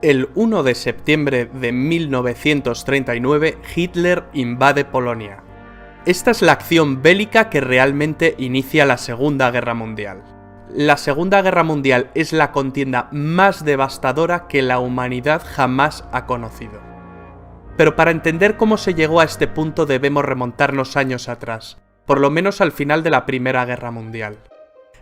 El 1 de septiembre de 1939, Hitler invade Polonia. Esta es la acción bélica que realmente inicia la Segunda Guerra Mundial. La Segunda Guerra Mundial es la contienda más devastadora que la humanidad jamás ha conocido. Pero para entender cómo se llegó a este punto debemos remontarnos años atrás, por lo menos al final de la Primera Guerra Mundial.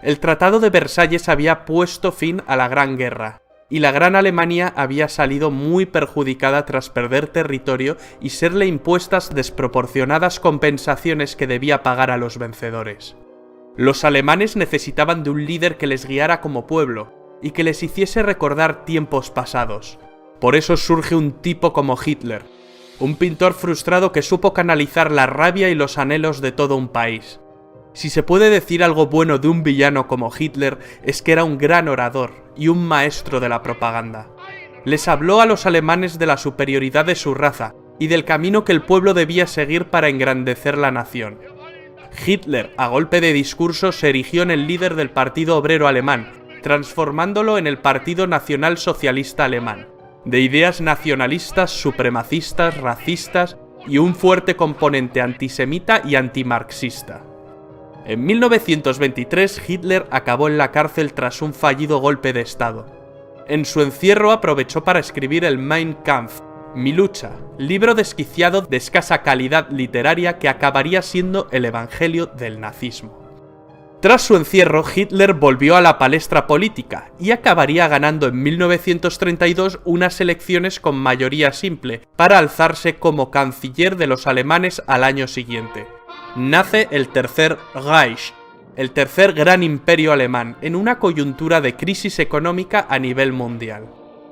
El Tratado de Versalles había puesto fin a la Gran Guerra, y la Gran Alemania había salido muy perjudicada tras perder territorio y serle impuestas desproporcionadas compensaciones que debía pagar a los vencedores. Los alemanes necesitaban de un líder que les guiara como pueblo y que les hiciese recordar tiempos pasados. Por eso surge un tipo como Hitler, un pintor frustrado que supo canalizar la rabia y los anhelos de todo un país. Si se puede decir algo bueno de un villano como Hitler, es que era un gran orador y un maestro de la propaganda. Les habló a los alemanes de la superioridad de su raza y del camino que el pueblo debía seguir para engrandecer la nación. Hitler, a golpe de discurso, se erigió en el líder del Partido Obrero Alemán, transformándolo en el Partido Nacional Socialista Alemán, de ideas nacionalistas, supremacistas, racistas y un fuerte componente antisemita y antimarxista. En 1923, Hitler acabó en la cárcel tras un fallido golpe de Estado. En su encierro aprovechó para escribir el Mein Kampf, Mi lucha, libro desquiciado de escasa calidad literaria que acabaría siendo el evangelio del nazismo. Tras su encierro, Hitler volvió a la palestra política y acabaría ganando en 1932 unas elecciones con mayoría simple para alzarse como canciller de los alemanes al año siguiente. Nace el Tercer Reich, el tercer gran imperio alemán, en una coyuntura de crisis económica a nivel mundial.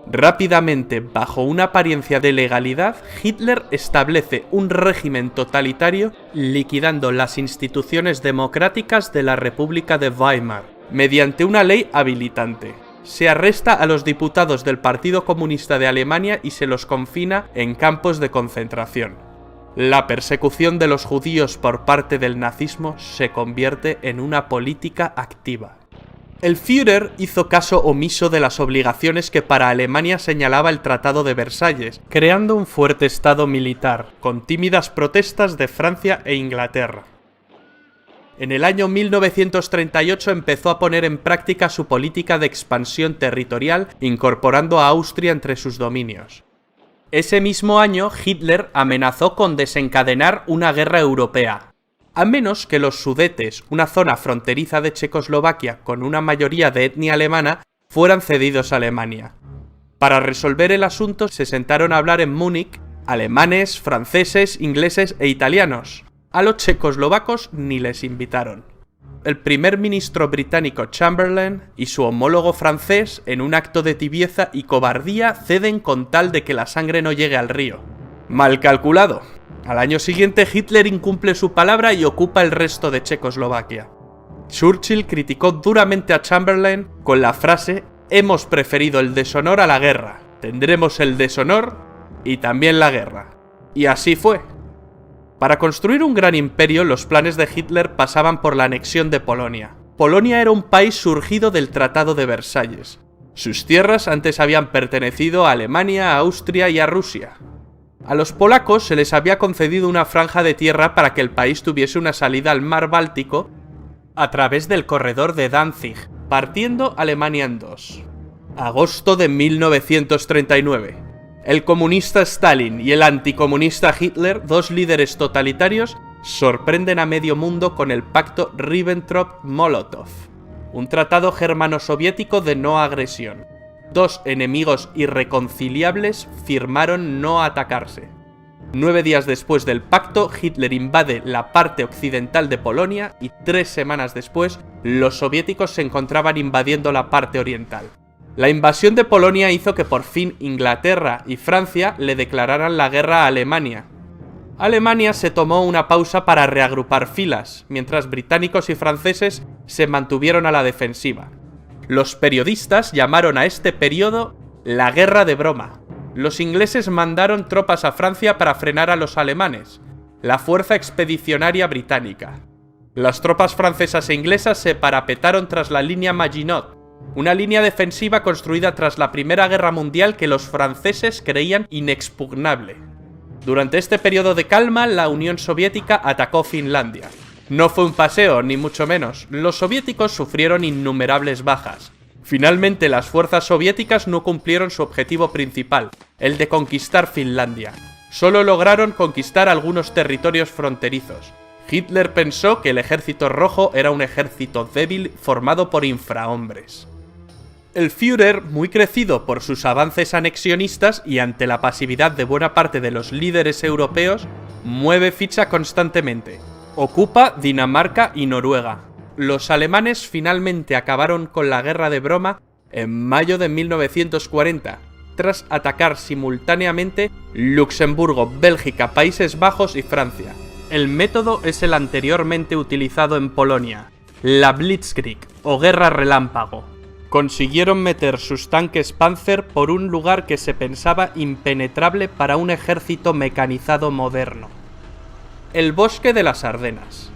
Rápidamente, bajo una apariencia de legalidad, Hitler establece un régimen totalitario liquidando las instituciones democráticas de la República de Weimar, mediante una ley habilitante. Se arresta a los diputados del Partido Comunista de Alemania y se los confina en campos de concentración. La persecución de los judíos por parte del nazismo se convierte en una política activa. El Führer hizo caso omiso de las obligaciones que para Alemania señalaba el Tratado de Versalles, creando un fuerte estado militar, con tímidas protestas de Francia e Inglaterra. En el año 1938 empezó a poner en práctica su política de expansión territorial, incorporando a Austria entre sus dominios. Ese mismo año, Hitler amenazó con desencadenar una guerra europea, a menos que los Sudetes, una zona fronteriza de Checoslovaquia con una mayoría de etnia alemana, fueran cedidos a Alemania. Para resolver el asunto se sentaron a hablar en Múnich alemanes, franceses, ingleses e italianos. A los checoslovacos ni les invitaron. El primer ministro británico Chamberlain y su homólogo francés, en un acto de tibieza y cobardía, ceden con tal de que la sangre no llegue al río. Mal calculado. Al año siguiente Hitler incumple su palabra y ocupa el resto de Checoslovaquia. Churchill criticó duramente a Chamberlain con la frase «Hemos preferido el deshonor a la guerra, tendremos el deshonor y también la guerra». Y así fue. Para construir un gran imperio, los planes de Hitler pasaban por la anexión de Polonia. Polonia era un país surgido del Tratado de Versalles. Sus tierras antes habían pertenecido a Alemania, a Austria y a Rusia. A los polacos se les había concedido una franja de tierra para que el país tuviese una salida al mar Báltico a través del corredor de Danzig, partiendo Alemania en dos. Agosto de 1939. El comunista Stalin y el anticomunista Hitler, dos líderes totalitarios, sorprenden a medio mundo con el pacto Ribbentrop-Molotov, un tratado germano-soviético de no agresión. Dos enemigos irreconciliables firmaron no atacarse. 9 días después del pacto, Hitler invade la parte occidental de Polonia y 3 semanas después, los soviéticos se encontraban invadiendo la parte oriental. La invasión de Polonia hizo que por fin Inglaterra y Francia le declararan la guerra a Alemania. Alemania se tomó una pausa para reagrupar filas, mientras británicos y franceses se mantuvieron a la defensiva. Los periodistas llamaron a este periodo la Guerra de Broma. Los ingleses mandaron tropas a Francia para frenar a los alemanes, la Fuerza Expedicionaria Británica. Las tropas francesas e inglesas se parapetaron tras la línea Maginot, una línea defensiva construida tras la Primera Guerra Mundial que los franceses creían inexpugnable. Durante este periodo de calma, la Unión Soviética atacó Finlandia. No fue un paseo, ni mucho menos. Los soviéticos sufrieron innumerables bajas. Finalmente, las fuerzas soviéticas no cumplieron su objetivo principal, el de conquistar Finlandia. Solo lograron conquistar algunos territorios fronterizos. Hitler pensó que el Ejército Rojo era un ejército débil formado por infrahombres. El Führer, muy crecido por sus avances anexionistas y ante la pasividad de buena parte de los líderes europeos, mueve ficha constantemente. Ocupa Dinamarca y Noruega. Los alemanes finalmente acabaron con la guerra de broma en mayo de 1940, tras atacar simultáneamente Luxemburgo, Bélgica, Países Bajos y Francia. El método es el anteriormente utilizado en Polonia, la Blitzkrieg o Guerra Relámpago. Consiguieron meter sus tanques Panzer por un lugar que se pensaba impenetrable para un ejército mecanizado moderno. El bosque de las Ardenas.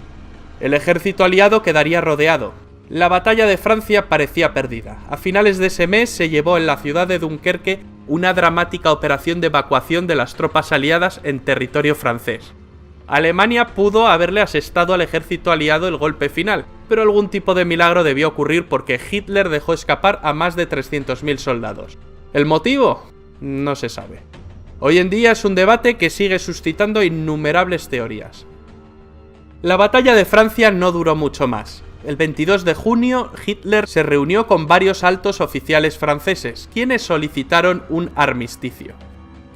El ejército aliado quedaría rodeado. La batalla de Francia parecía perdida. A finales de ese mes se llevó en la ciudad de Dunkerque una dramática operación de evacuación de las tropas aliadas en territorio francés. Alemania pudo haberle asestado al ejército aliado el golpe final, pero algún tipo de milagro debió ocurrir porque Hitler dejó escapar a más de 300.000 soldados. ¿El motivo? No se sabe. Hoy en día es un debate que sigue suscitando innumerables teorías. La batalla de Francia no duró mucho más. El 22 de junio, Hitler se reunió con varios altos oficiales franceses, quienes solicitaron un armisticio.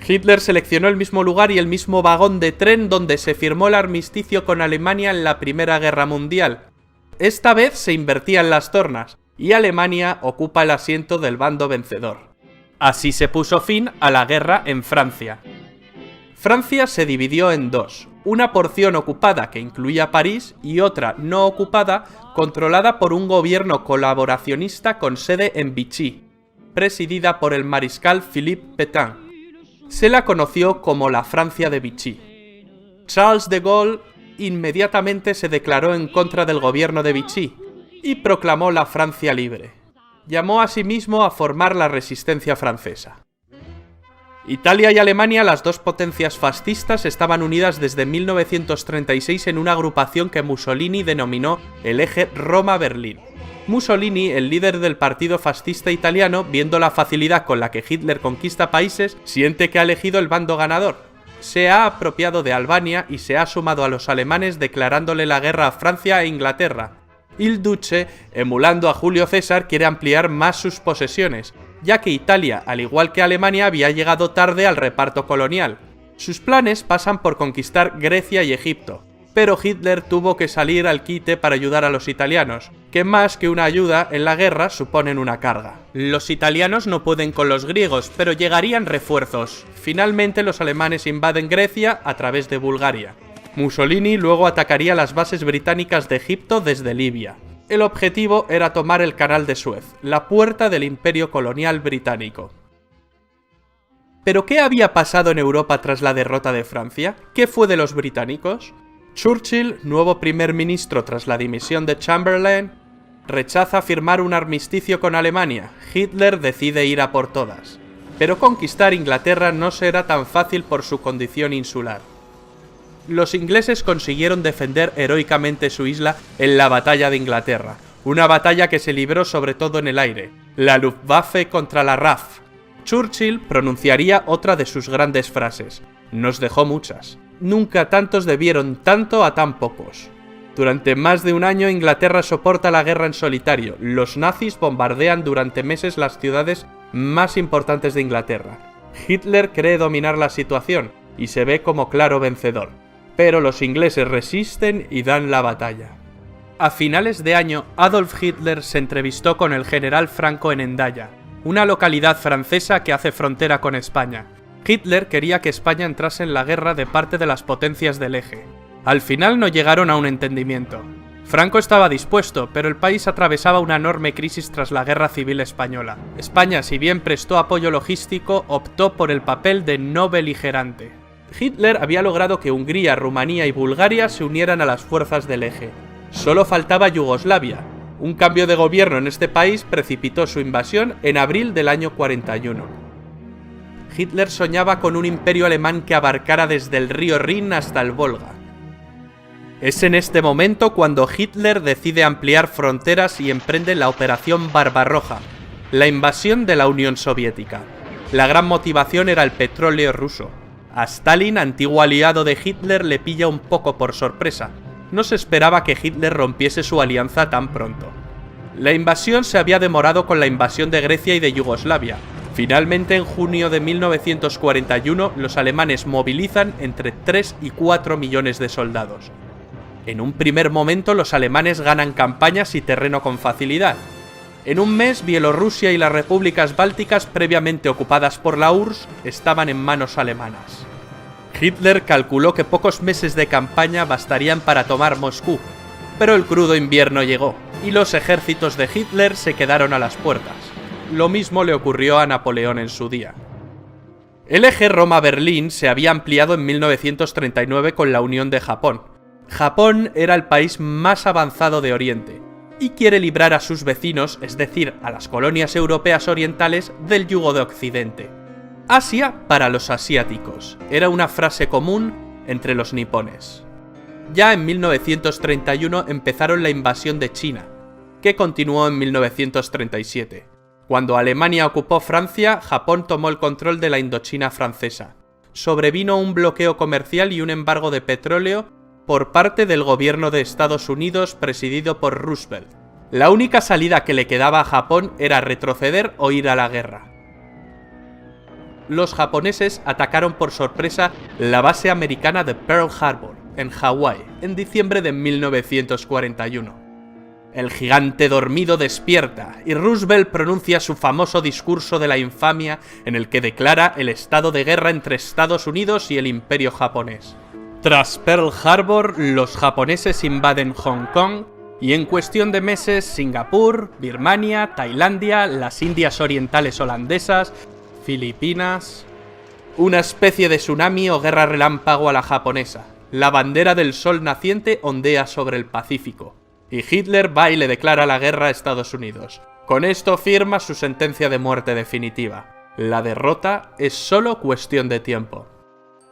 Hitler seleccionó el mismo lugar y el mismo vagón de tren donde se firmó el armisticio con Alemania en la Primera Guerra Mundial. Esta vez se invertían las tornas, y Alemania ocupa el asiento del bando vencedor. Así se puso fin a la guerra en Francia. Francia se dividió en dos, una porción ocupada que incluía París y otra no ocupada controlada por un gobierno colaboracionista con sede en Vichy, presidida por el mariscal Philippe Pétain. Se la conoció como la Francia de Vichy. Charles de Gaulle inmediatamente se declaró en contra del gobierno de Vichy y proclamó la Francia libre. Llamó asimismo a formar la resistencia francesa. Italia y Alemania, las dos potencias fascistas, estaban unidas desde 1936 en una agrupación que Mussolini denominó el eje Roma-Berlín. Mussolini, el líder del partido fascista italiano, viendo la facilidad con la que Hitler conquista países, siente que ha elegido el bando ganador. Se ha apropiado de Albania y se ha sumado a los alemanes declarándole la guerra a Francia e Inglaterra. Il Duce, emulando a Julio César, quiere ampliar más sus posesiones, ya que Italia, al igual que Alemania, había llegado tarde al reparto colonial. Sus planes pasan por conquistar Grecia y Egipto, pero Hitler tuvo que salir al quite para ayudar a los italianos, que más que una ayuda en la guerra suponen una carga. Los italianos no pueden con los griegos, pero llegarían refuerzos. Finalmente los alemanes invaden Grecia a través de Bulgaria. Mussolini luego atacaría las bases británicas de Egipto desde Libia. El objetivo era tomar el Canal de Suez, la puerta del imperio colonial británico. ¿Pero qué había pasado en Europa tras la derrota de Francia? ¿Qué fue de los británicos? Churchill, nuevo primer ministro tras la dimisión de Chamberlain, rechaza firmar un armisticio con Alemania. Hitler decide ir a por todas. Pero conquistar Inglaterra no será tan fácil por su condición insular. Los ingleses consiguieron defender heroicamente su isla en la batalla de Inglaterra, una batalla que se libró sobre todo en el aire, la Luftwaffe contra la RAF. Churchill pronunciaría otra de sus grandes frases: "Nos dejó muchas. Nunca tantos debieron tanto a tan pocos". Durante más de un año Inglaterra soporta la guerra en solitario. Los nazis bombardean durante meses las ciudades más importantes de Inglaterra. Hitler cree dominar la situación y se ve como claro vencedor, pero los ingleses resisten y dan la batalla. A finales de año, Adolf Hitler se entrevistó con el general Franco en Hendaya, una localidad francesa que hace frontera con España. Hitler quería que España entrase en la guerra de parte de las potencias del eje. Al final no llegaron a un entendimiento. Franco estaba dispuesto, pero el país atravesaba una enorme crisis tras la Guerra Civil Española. España, si bien prestó apoyo logístico, optó por el papel de no beligerante. Hitler había logrado que Hungría, Rumanía y Bulgaria se unieran a las fuerzas del eje. Solo faltaba Yugoslavia, Un cambio de gobierno en este país precipitó su invasión en abril del año 41. Hitler soñaba con un imperio alemán que abarcara desde el río Rin hasta el Volga. Es en este momento cuando Hitler decide ampliar fronteras y emprende la Operación Barbarroja, la invasión de la Unión Soviética. La gran motivación era el petróleo ruso. A Stalin, antiguo aliado de Hitler, le pilla un poco por sorpresa. No se esperaba que Hitler rompiese su alianza tan pronto. La invasión se había demorado con la invasión de Grecia y de Yugoslavia. Finalmente, en junio de 1941, los alemanes movilizan entre 3 y 4 millones de soldados. En un primer momento, los alemanes ganan campañas y terreno con facilidad. En un mes, Bielorrusia y las repúblicas bálticas previamente ocupadas por la URSS estaban en manos alemanas. Hitler calculó que pocos meses de campaña bastarían para tomar Moscú, pero el crudo invierno llegó, y los ejércitos de Hitler se quedaron a las puertas. Lo mismo le ocurrió a Napoleón en su día. El eje Roma-Berlín se había ampliado en 1939 con la unión de Japón. Japón era el país más avanzado de Oriente, y quiere librar a sus vecinos, es decir, a las colonias europeas orientales, del yugo de Occidente. Asia para los asiáticos, era una frase común entre los nipones. Ya en 1931 empezaron la invasión de China, que continuó en 1937. Cuando Alemania ocupó Francia, Japón tomó el control de la Indochina francesa. Sobrevino un bloqueo comercial y un embargo de petróleo por parte del gobierno de Estados Unidos presidido por Roosevelt. La única salida que le quedaba a Japón era retroceder o ir a la guerra. Los japoneses atacaron por sorpresa la base americana de Pearl Harbor, en Hawái, en diciembre de 1941. El gigante dormido despierta y Roosevelt pronuncia su famoso discurso de la infamia en el que declara el estado de guerra entre Estados Unidos y el Imperio japonés. Tras Pearl Harbor, los japoneses invaden Hong Kong y en cuestión de meses Singapur, Birmania, Tailandia, las Indias Orientales holandesas, Filipinas... Una especie de tsunami o guerra relámpago a la japonesa. La bandera del sol naciente ondea sobre el Pacífico. Y Hitler va y le declara la guerra a Estados Unidos. Con esto firma su sentencia de muerte definitiva. La derrota es solo cuestión de tiempo.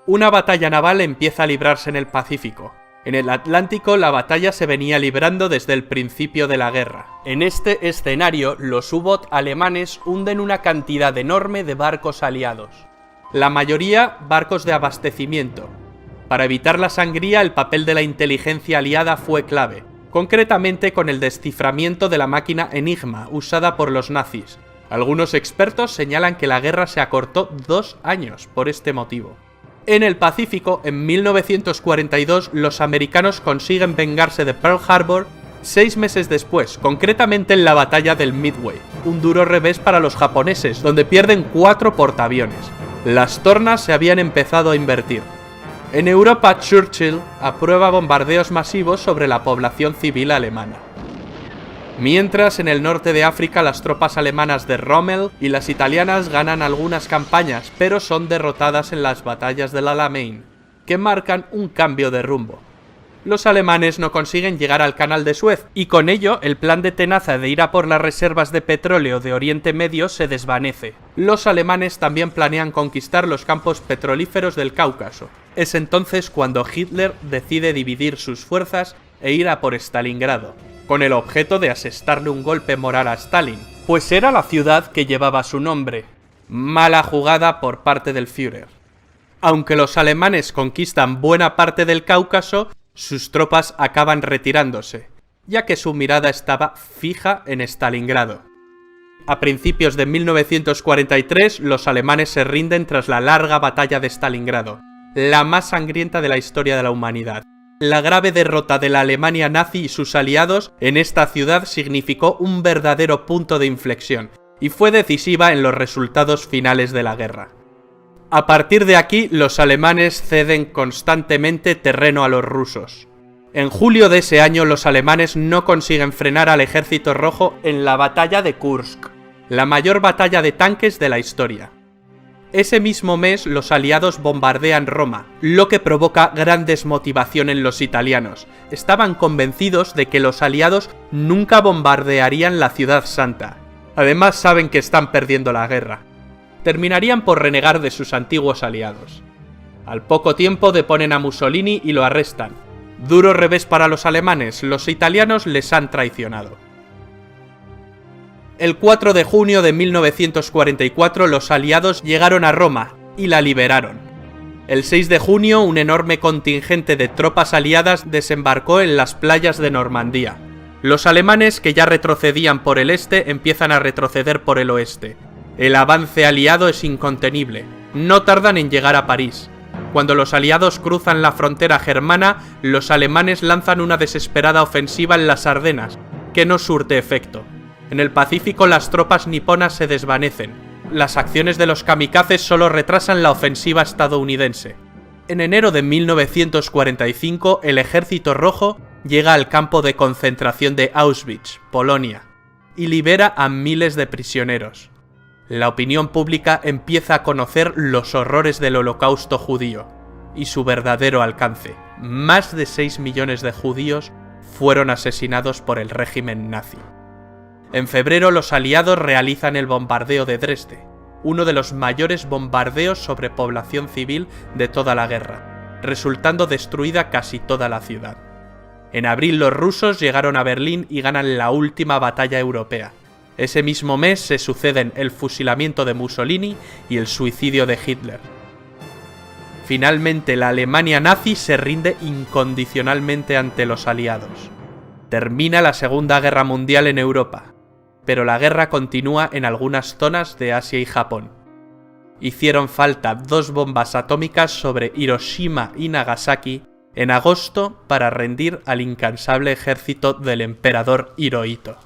Una batalla naval empieza a librarse en el Pacífico. En el Atlántico la batalla se venía librando desde el principio de la guerra. En este escenario, los U-Boot alemanes hunden una cantidad enorme de barcos aliados. La mayoría barcos de abastecimiento. Para evitar la sangría, el papel de la inteligencia aliada fue clave, concretamente con el desciframiento de la máquina Enigma usada por los nazis. Algunos expertos señalan que la guerra se acortó 2 años por este motivo. En el Pacífico, en 1942, los americanos consiguen vengarse de Pearl Harbor 6 meses después, concretamente en la batalla del Midway, un duro revés para los japoneses, donde pierden 4 portaaviones. Las tornas se habían empezado a invertir. En Europa, Churchill aprueba bombardeos masivos sobre la población civil alemana. Mientras, en el norte de África, las tropas alemanas de Rommel y las italianas ganan algunas campañas, pero son derrotadas en las batallas del Alamein, que marcan un cambio de rumbo. Los alemanes no consiguen llegar al Canal de Suez, y con ello el plan de Tenaza de ir a por las reservas de petróleo de Oriente Medio se desvanece. Los alemanes también planean conquistar los campos petrolíferos del Cáucaso. Es entonces cuando Hitler decide dividir sus fuerzas e ir a por Stalingrado, con el objeto de asestarle un golpe moral a Stalin, pues era la ciudad que llevaba su nombre. Mala jugada por parte del Führer. Aunque los alemanes conquistan buena parte del Cáucaso, sus tropas acaban retirándose, ya que su mirada estaba fija en Stalingrado. A principios de 1943, los alemanes se rinden tras la larga batalla de Stalingrado, la más sangrienta de la historia de la humanidad. La grave derrota de la Alemania nazi y sus aliados en esta ciudad significó un verdadero punto de inflexión, y fue decisiva en los resultados finales de la guerra. A partir de aquí, los alemanes ceden constantemente terreno a los rusos. En julio de ese año, los alemanes no consiguen frenar al ejército rojo en la batalla de Kursk, la mayor batalla de tanques de la historia. Ese mismo mes los aliados bombardean Roma, lo que provoca gran desmotivación en los italianos. Estaban convencidos de que los aliados nunca bombardearían la ciudad santa. Además saben que están perdiendo la guerra. Terminarían por renegar de sus antiguos aliados. Al poco tiempo deponen a Mussolini y lo arrestan. Duro revés para los alemanes, los italianos les han traicionado. El 4 de junio de 1944 los aliados llegaron a Roma y la liberaron. El 6 de junio un enorme contingente de tropas aliadas desembarcó en las playas de Normandía. Los alemanes, que ya retrocedían por el este, empiezan a retroceder por el oeste. El avance aliado es incontenible. No tardan en llegar a París. Cuando los aliados cruzan la frontera germana, los alemanes lanzan una desesperada ofensiva en las Ardenas, que no surte efecto. En el Pacífico las tropas niponas se desvanecen. Las acciones de los kamikazes solo retrasan la ofensiva estadounidense. En enero de 1945, el Ejército Rojo llega al campo de concentración de Auschwitz, Polonia, y libera a miles de prisioneros. La opinión pública empieza a conocer los horrores del Holocausto judío y su verdadero alcance. Más de 6 millones de judíos fueron asesinados por el régimen nazi. En febrero los aliados realizan el bombardeo de Dresde, uno de los mayores bombardeos sobre población civil de toda la guerra, resultando destruida casi toda la ciudad. En abril los rusos llegaron a Berlín y ganan la última batalla europea. Ese mismo mes se suceden el fusilamiento de Mussolini y el suicidio de Hitler. Finalmente la Alemania nazi se rinde incondicionalmente ante los aliados. Termina la Segunda Guerra Mundial en Europa. Pero la guerra continúa en algunas zonas de Asia y Japón. Hicieron falta 2 bombas atómicas sobre Hiroshima y Nagasaki en agosto para rendir al incansable ejército del emperador Hirohito.